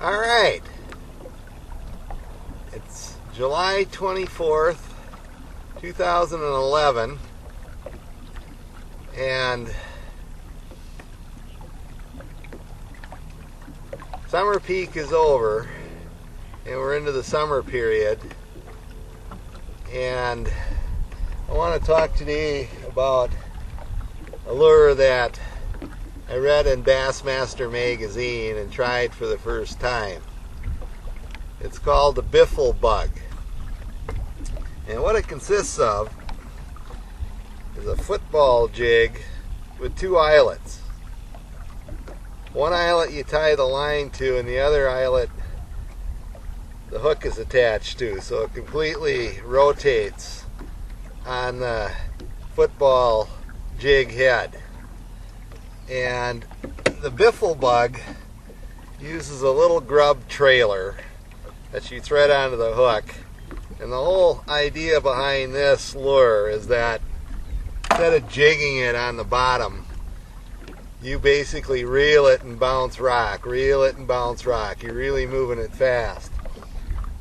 All right, it's July 24th, 2011, and summer peak is over, and we're into the summer period, and I want to talk today about a lure that I read in Bassmaster magazine and tried for the first time. It's called the biffle bug, and what it consists of is a football jig with two eyelets. One eyelet you tie the line to, and the other eyelet the hook is attached to, so it completely rotates on the football jig head. And the biffle bug uses a little grub trailer that you thread onto the hook, and the whole idea behind this lure is that instead of jigging it on the bottom, you basically reel it and bounce rock, reel it and bounce rock. You're really moving it fast.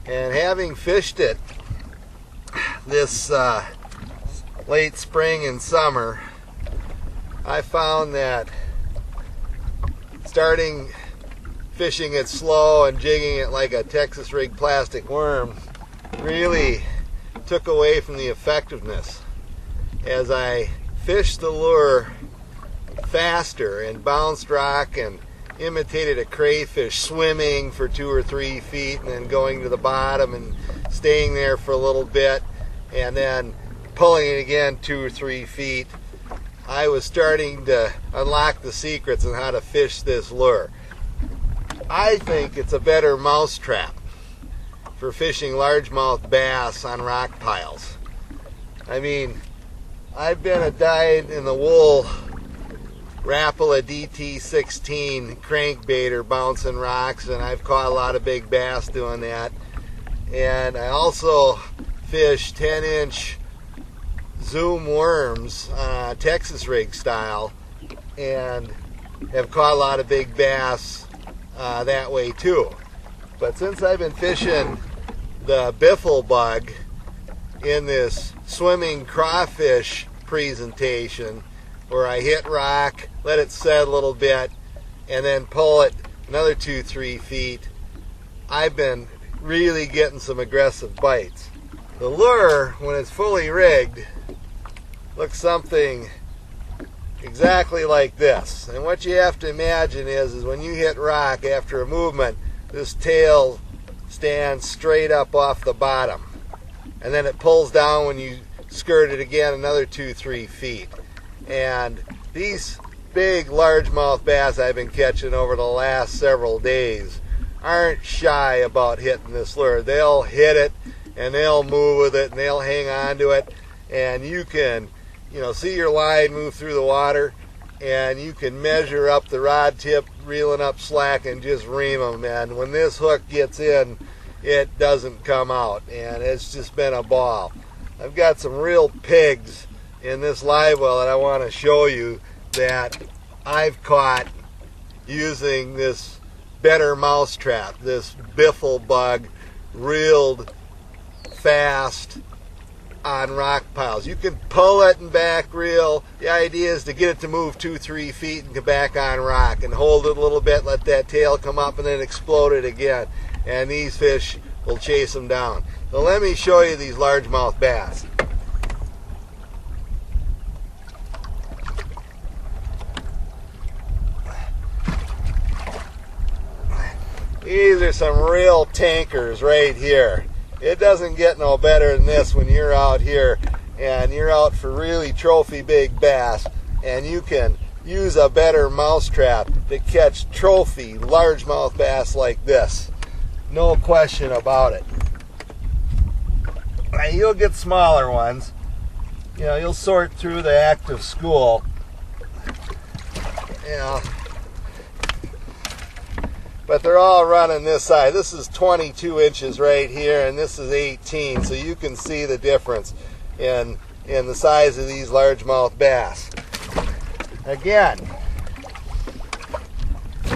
And having fished it this late spring and summer, I found that starting fishing it slow and jigging it like a Texas rig plastic worm really took away from the effectiveness. As I fished the lure faster and bounced rock and imitated a crayfish swimming for 2 or 3 feet and then going to the bottom and staying there for a little bit and then pulling it again 2 or 3 feet, I was starting to unlock the secrets on how to fish this lure. I think it's a better mousetrap for fishing largemouth bass on rock piles. I mean, I've been a dyed-in-the-wool Rapala DT16 crankbaiter bouncing rocks, and I've caught a lot of big bass doing that. And I also fish 10-inch zoom worms, Texas rig style, and have caught a lot of big bass that way too. But since I've been fishing the biffle bug in this swimming crawfish presentation, where I hit rock, let it set a little bit, and then pull it another 2-3 feet, I've been really getting some aggressive bites. The lure, when it's fully rigged, looks something exactly like this. And what you have to imagine is when you hit rock after a movement, this tail stands straight up off the bottom, and then it pulls down when you skirt it again another 2-3 feet. And these big largemouth bass I've been catching over the last several days aren't shy about hitting this lure. They'll hit it and they'll move with it and they'll hang on to it, and you can see your line move through the water, and you can measure up the rod tip, reeling up slack, and just ream them. And when this hook gets in, it doesn't come out, and it's just been a ball. I've got some real pigs in this live well that I want to show you that I've caught using this better mousetrap, this biffle bug, reeled fast on rock piles. You can pull it and back reel. The idea is to get it to move 2-3 feet and get back on rock, and hold it a little bit, let that tail come up, and then explode it again. And these fish will chase them down. So let me show you these largemouth bass. These are some real tankers right here. It doesn't get no better than this when you're out here and you're out for really trophy big bass, and you can use a better mousetrap to catch trophy largemouth bass like this. No question about it. And you'll get smaller ones. You'll sort through the active school. But they're all running this size. This is 22 inches right here, and this is 18, so you can see the difference in the size of these largemouth bass. Again,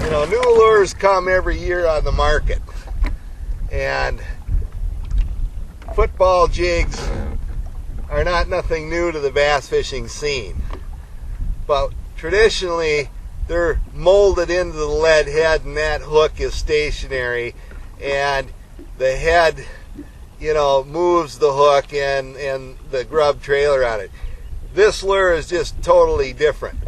You know, new lures come every year on the market, and football jigs are not nothing new to the bass fishing scene, but traditionally they're molded into the lead head, and that hook is stationary, and the head, you know, moves the hook and the grub trailer on it. This lure is just totally different.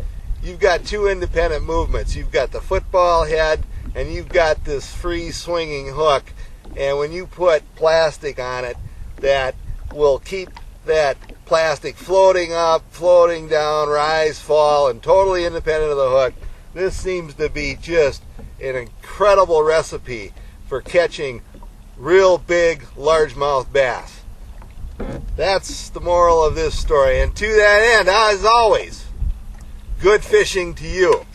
You've got two independent movements. You've got the football head and you've got this free swinging hook, and when you put plastic on it, that will keep that plastic floating up, floating down, rise, fall, and totally independent of the hook. This seems to be just an incredible recipe for catching real big largemouth bass. That's the moral of this story. And to that end, as always, good fishing to you.